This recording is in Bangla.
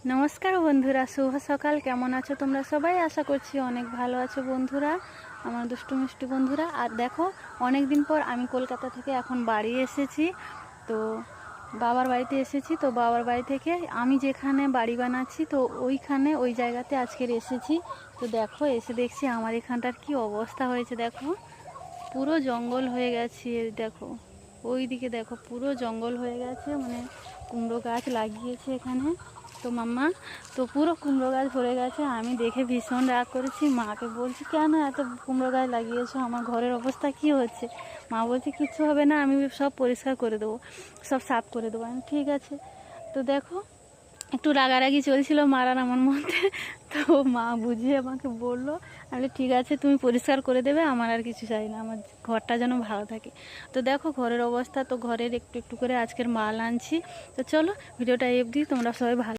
নমস্কার বন্ধুরা, শুভ সকাল। কেমন আছো তোমরা সবাই? আশা করছি অনেক ভালো আছো বন্ধুরা, আমার দুষ্টু মিষ্টি বন্ধুরা। আর দেখো, অনেক দিন পর আমি কলকাতা থেকে এখন বাড়ি এসেছি। তো বাবার বাড়িতে এসেছি। তো বাবার বাড়ি থেকে আমি যেখানে বাড়ি বানাচ্ছি, তো ওই জায়গাতে আজকের এসেছি। তো দেখো, এসে দেখছি আমার এখানটার কি অবস্থা হয়েছে। দেখো, পুরো জঙ্গল হয়ে গেছে। দেখো, ওই দিকে দেখো, পুরো জঙ্গল হয়ে গেছে। মানে কুমড়ো গাছ লাগিয়েছে এখানে তো মাম্মা। তো পুরো কুমড়ো গাছ ভরে গেছে। আমি দেখে ভীষণ রাগ করেছি। মাকে বলছি, কেন এত কুমড়ো গাছ লাগিয়েছো, আমার ঘরের অবস্থা কি হচ্ছে? মা বলছে, কিচ্ছু হবে না, আমি সব পরিষ্কার করে দেবো, সব সাফ করে দেবো। আমি ঠিক আছে। তো দেখো, একটু রাগারাগি চলছিল মার আর আমার মধ্যে। তো মা বুঝিয়ে আমাকে বললো, আমি ঠিক আছে, তুমি পরিষ্কার করে দেবে, আমার আর কিছু চাই না, আমার ঘরটা যেন ভালো থাকে। তো দেখো ঘরের অবস্থা। তো ঘরের একটু একটু করে আজকের মাল আনছি। তো চলো, ভিডিওটা অবধি তোমরা সবাই ভালো